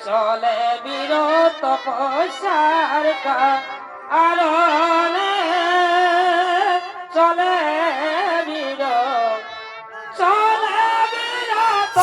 চলে বিরত পয়সার কারণে চলে বিরত চলে বিরত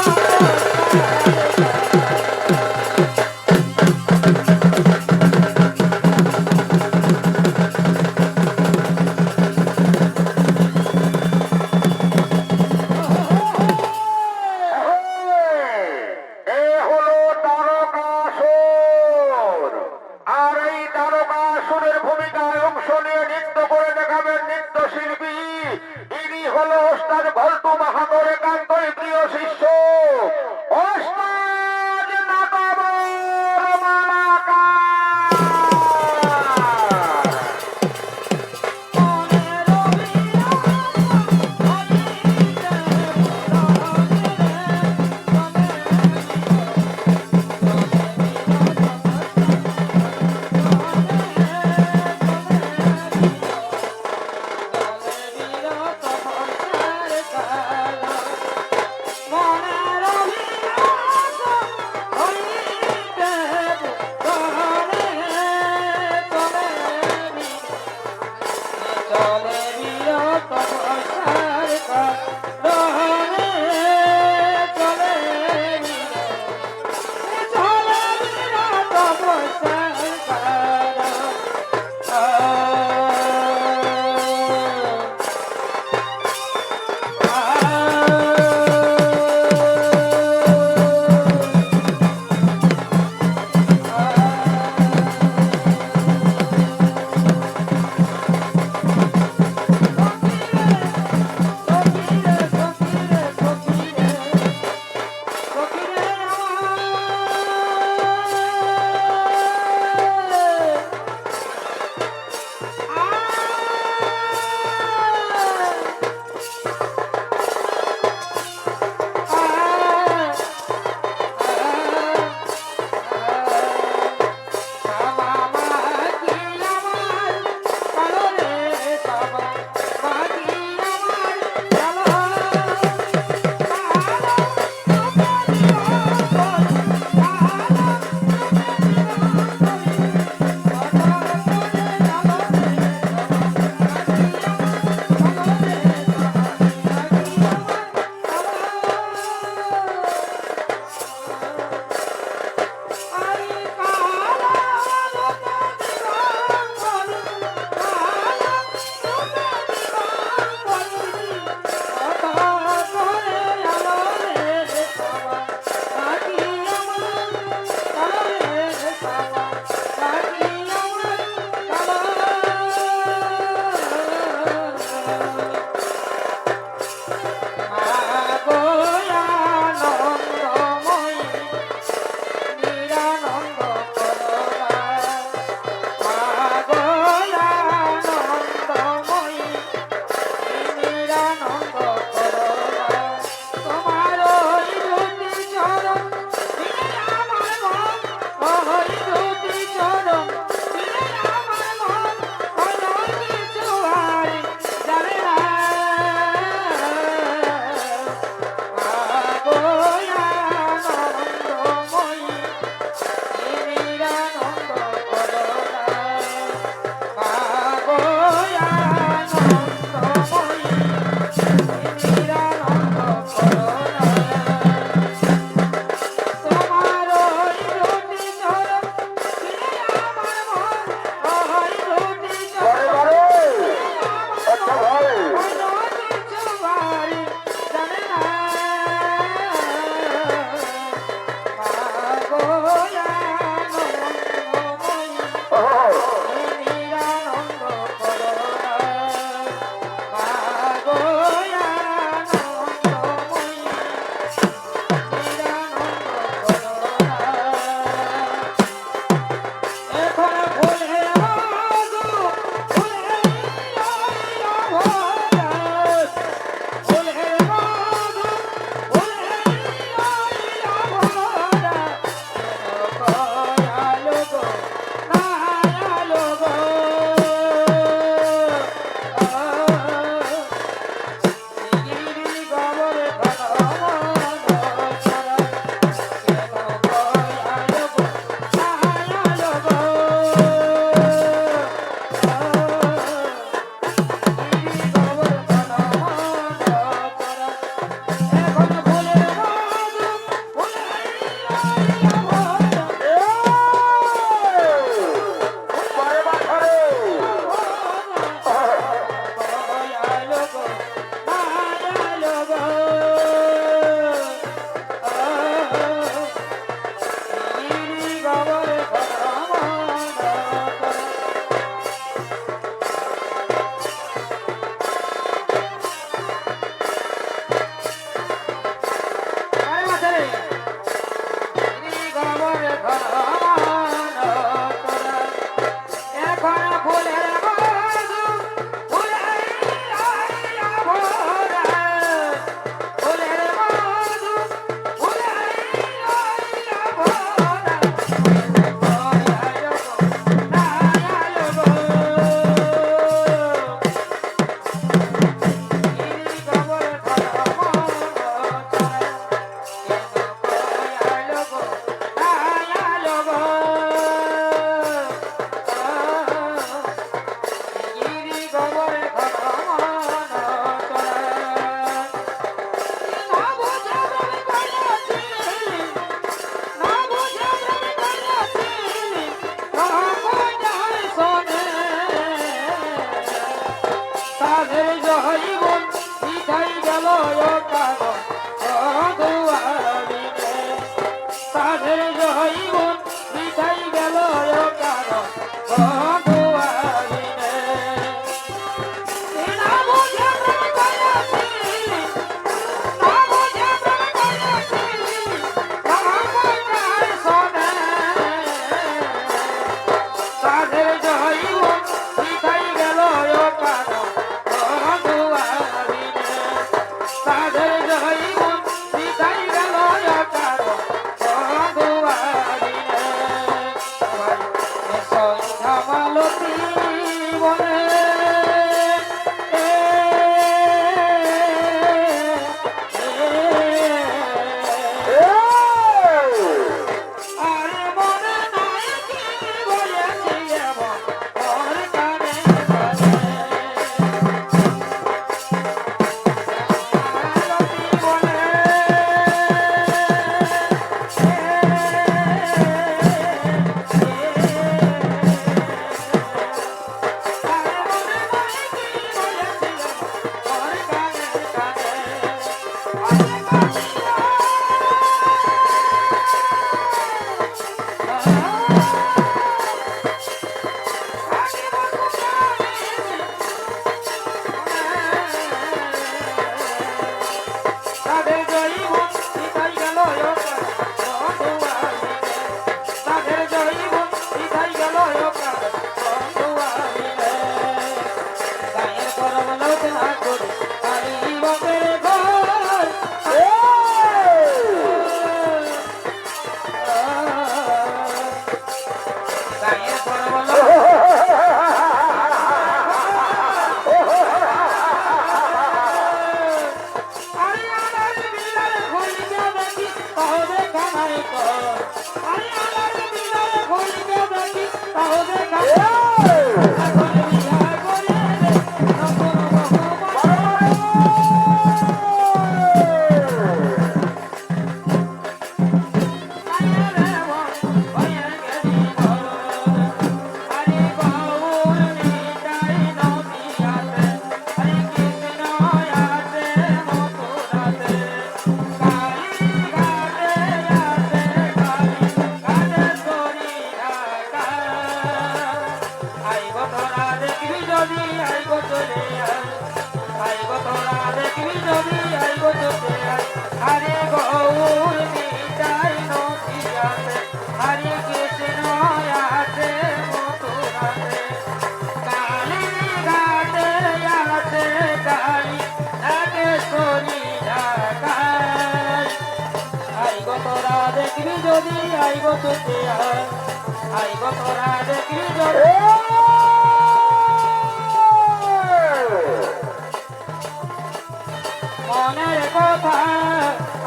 মনের কথা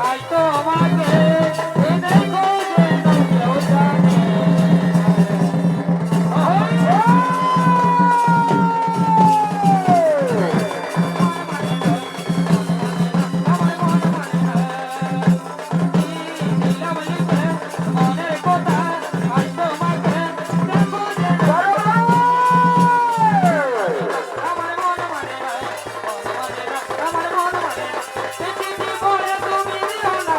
আজ তোমাকে এনে খোঁজে কেউ জানে মনের কথা আজ তোমাকে আমার মন মানে না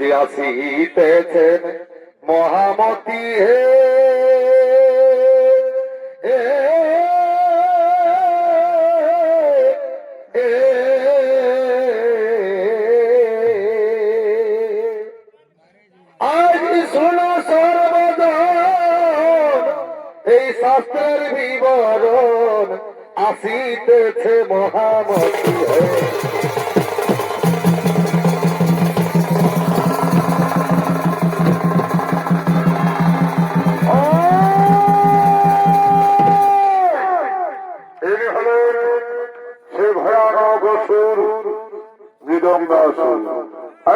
আজ আসিতেছেন মহামতি হে আজ শোনো সর্বজন এই শাস্ত্রের বিবরণ আসিতেছে মহামতি হে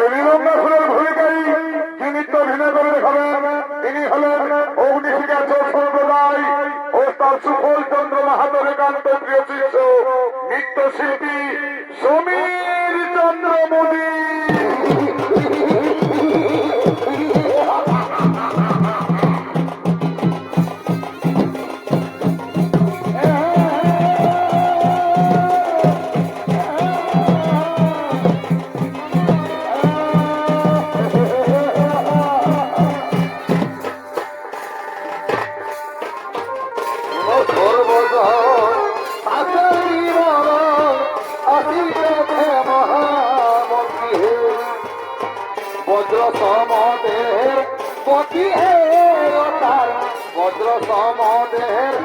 মৃদঙ্গাসুরের ভূমিকায় যিনি তো অভিনয় করে দেখাবেন তিনি হলেন অগ্নিশিখা সম্প্রদায় ও তার সুফল চন্দ্র মাহাতোর একান্ত প্রিয় শিষ্য নৃত্যশিল্পী সমীর চন্দ্র মোদী। বজ্র সমদেহের পতি হে তার বজ্র সমদেহের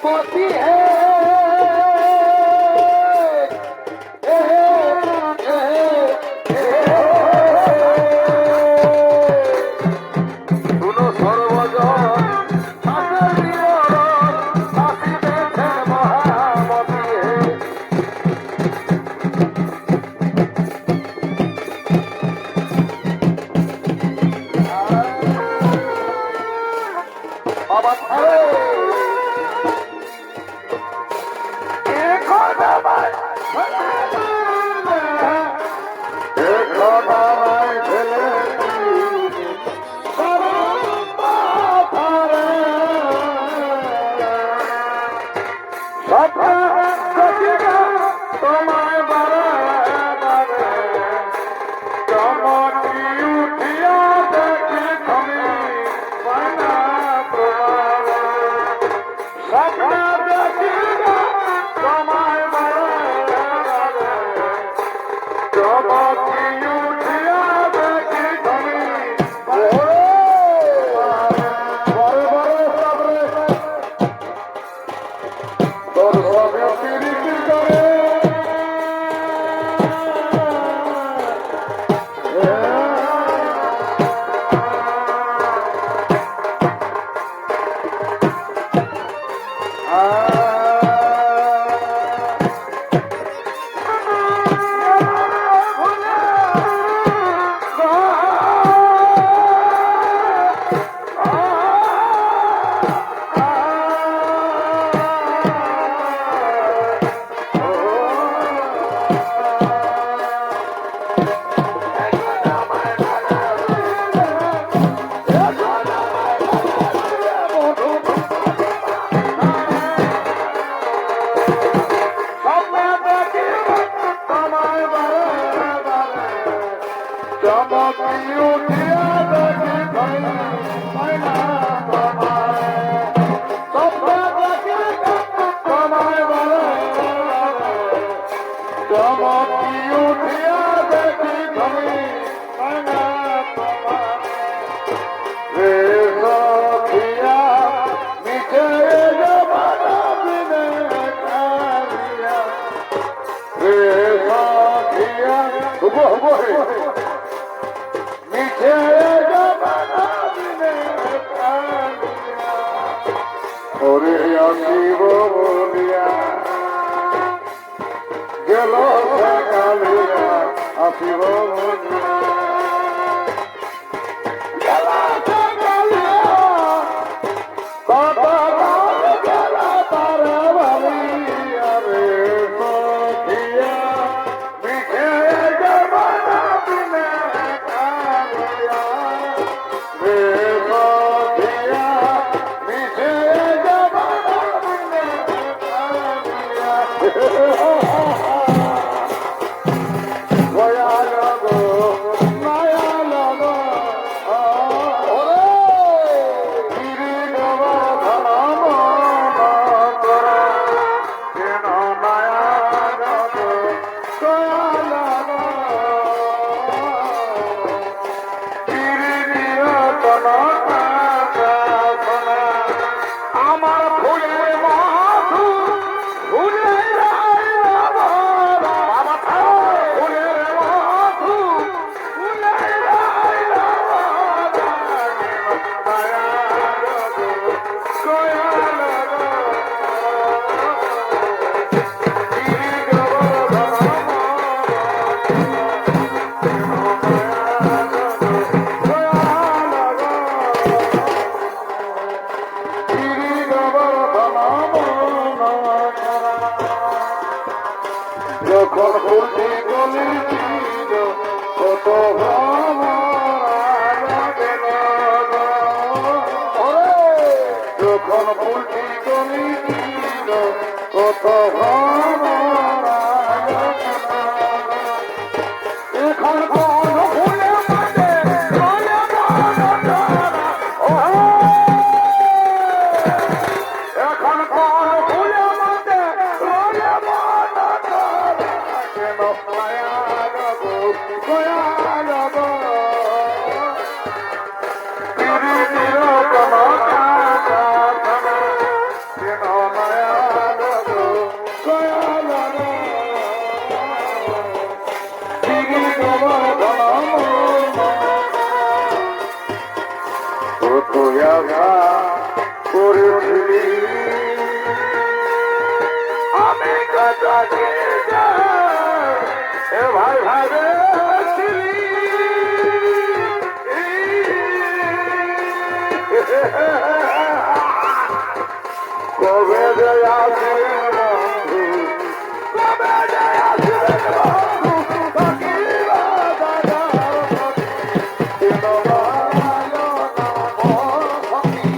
পতি হে শুনো সর্বজন এখন কোন ভুলে মাঝে রয়ে এখন কোন ভুলে মাঝে রয়ে কেন মায়া গো গয়া গো তিরি নিরতন কাকা কেন মায়া গো গয়া গো তিরি নিরতন তুই আশা করেছিলি আমি কথা এ ভাই ভাই রে কবে যে আসবে বন্ধু কবে যে আসবে বন্ধু থাকিবা দাদার কেন ভালো না ভক্তি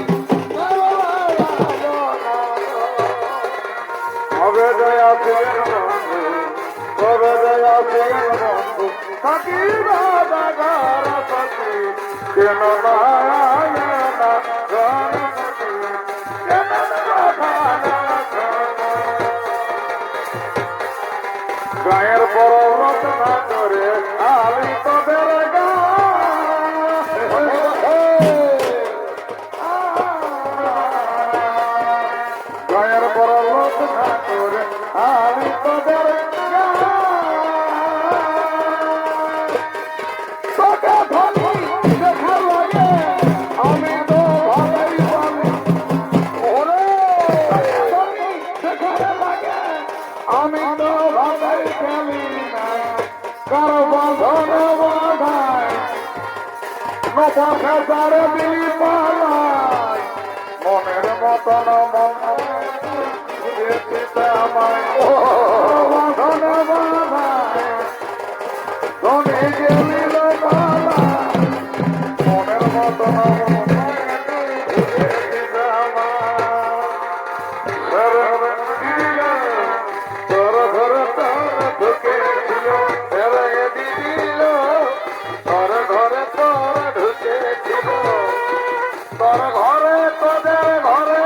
কবে যে আসবে বন্ধু কবে যে আসবে বন্ধু থাকিবা দাদার সখী কেন ভালো না গায়ের পর্বত না করে আমি তোদের গায়ের পর্বত না করে আমি তোদের তোকে ভালো দেখা লাগে আমি তো ভালোই পাবি ওরে দেখা লাগে আমি তো ভালোই খেলি না কারো বাঁধন বাঁধায় নবাসারে দিলি পালায় মনের মতন মন আমায় বাঁধন বাঁধায় ধনে গেলি পালায় মনের মতন তোর ঘরে তোদের ঘরে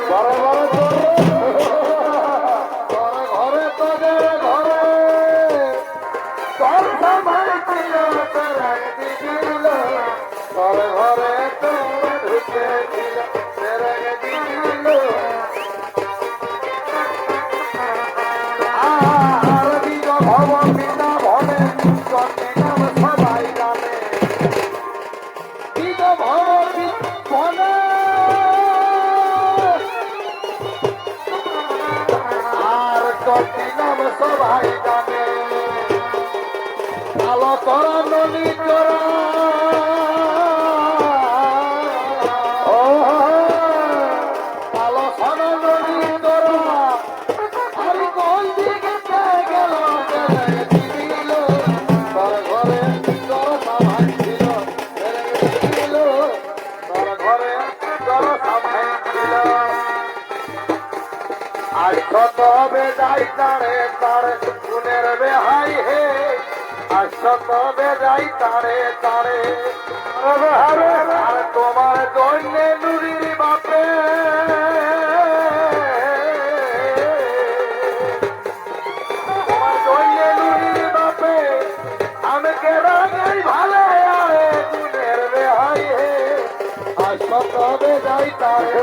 তোর ঘরে তোদের ঘরে তোর সবাই ছিল তোর দিল তোর ঘরে তোর ঢুকেছিল দিল আর দিল ভব পিতা ভবে চন্দ্রী নাম সবাই জানে আর চন্দ্রী নাম সবাই জানে কালো তোরা নলি তোরা কালো সোনা নলি তোরা আর কোন দিকে গেল দিল তোর ঘরে তোর সবাই ছিল দিল তোর ঘরে তোর সবাই ছিল আজ কত বেজাই তারে তারে গুণের বেহাই হে আজ কত বেজাই তারে তারে আর তোমার দৈন্যে নুরির বাপে তোমার দৈন্যে নুরির বাপে আমাকে রাগাই ভালো আরে গুণের বেহাই হে আজ কত বেজাই তারে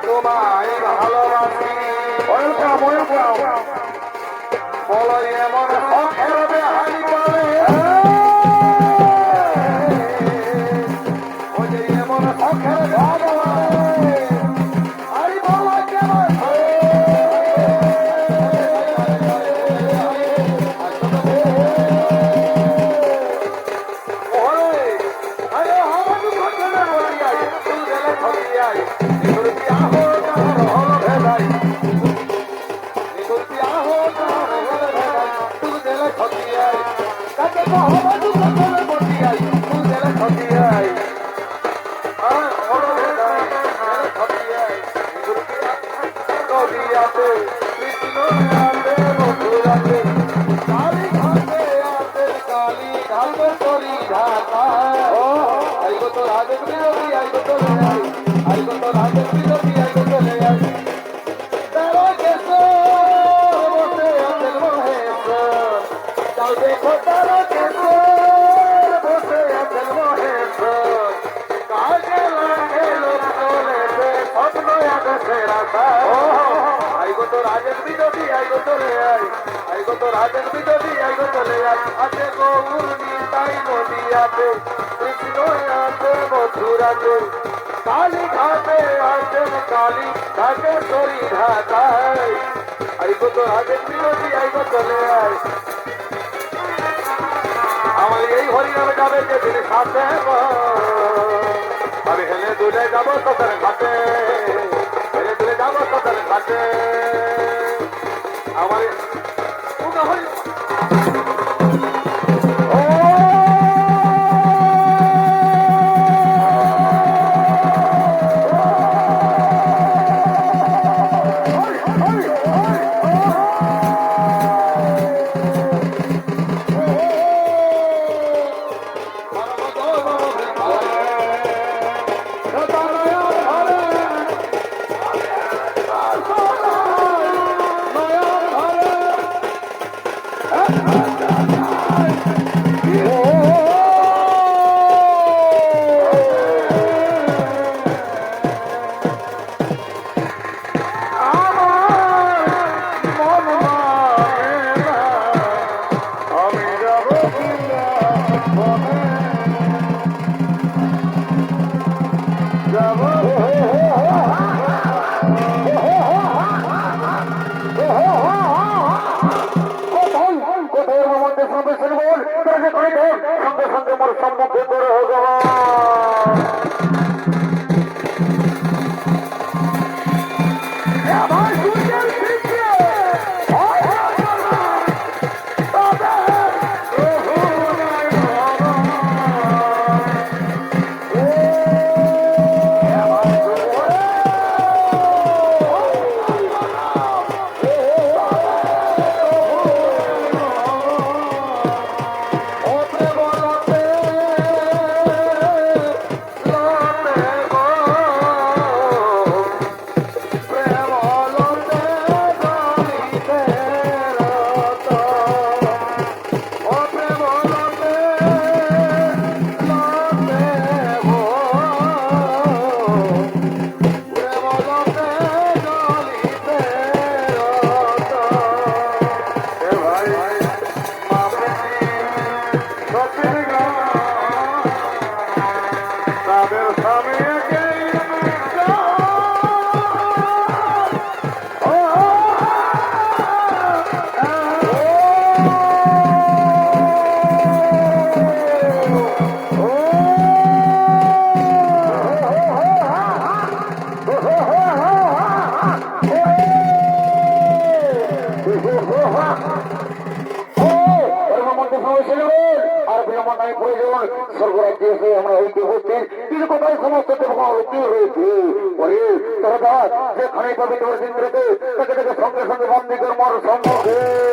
তোমায় ভালোবাসি বলো এমন শখের বেহাই বলে ওই যে এমন শখের ভালোবাসে আরে বলো কেমন নিগুর বিয়াহ যার হল ভেদাই নিগুর বিয়াহ যার হল ভেদাই তুই দেলে খতিয়াই কাকে কহব তুই কতলে বটিয়াই তুই দেলে খতিয়াই হল ভেদাই দেলে খতিয়াই নিগুর বিয়াহ নদিয়াতে কৃষ্ণ আতে মথুরাতে কালী ঘাটে আতে কালী ঘাটে করি ঢাকা আইগো তো রাজের বিরোধী আইগো তো লে আইগো তো রাজের বিরোধী আইগো তো লে তারা কেসো বসে আছেন মহেশ্বর যাও দেখো তারা কেসো বসে আছেন মহেশ্বর কাজে লাগে লোক চলেছে স্বপ্ন আকাশে রাখা আইগো তো রাজের বিরোধী আইগো তো লে আইগো তো রাজের বিরোধী আইগো তো লে আছে গৌর নিতাই নদিয়াতে কৃষ্ণ আছে মথুরাতে কালী ঘাটে আছেন কালী ঘাটে সরি ঢাকায় আইগো তো রাজের বিরোধী আইগো তো লে আমার এই হরিনামে যাবে যে দিন সাথে আমি হেলে দুলে যাবো তোদের ঘাটে হেলে দুলে যাবো তোদের ঘাটে আমার হরি সঙ্গে সঙ্গে মোর সম্মুখে করে হোক স্বর্গরাজ্যে এসে আমরা হইতে হচ্ছি কিন্তু কোথায় সমস্ত দেবী রয়েছে পরে তারা যেখানে পাবে তোর কেন্দ্রতে তাকে সঙ্গে সঙ্গে বন্দী কর্মর সম্মুখে